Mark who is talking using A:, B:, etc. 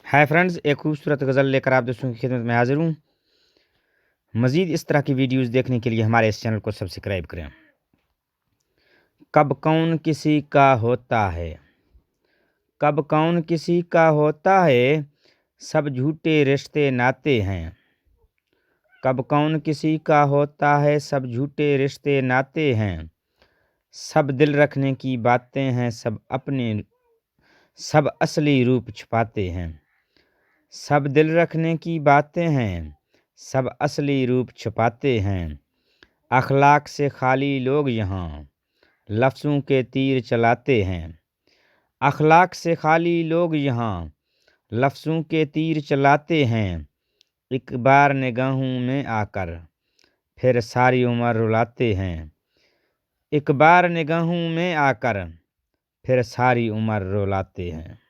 A: Hi friends, एक खूबसूरत गज़ल लेकर आप दोस्तों की खिदमत में हाजिर हूँ। मज़ीद इस तरह की वीडियोस देखने के लिए हमारे इस चैनल को सब्सक्राइब करें। कब कौन किसी का होता है, कब कौन किसी का होता है, सब झूठे रिश्ते नाते हैं। कब कौन किसी का होता है, सब झूठे रिश्ते नाते हैं। सब दिल रखने की बातें हैं, सब असली रूप छुपाते हैं। सब दिल रखने की बातें हैं, सब असली रूप छुपाते हैं। अखलाक से खाली लोग यहाँ लफ्ज़ों के तीर चलाते हैं। अखलाक से खाली लोग यहाँ लफ्ज़ों के तीर चलाते हैं। एक बार निगाहों में आकर फिर सारी उम्र रुलाते हैं। एक बार निगाहों में आकर फिर सारी उम्र रुलाते हैं।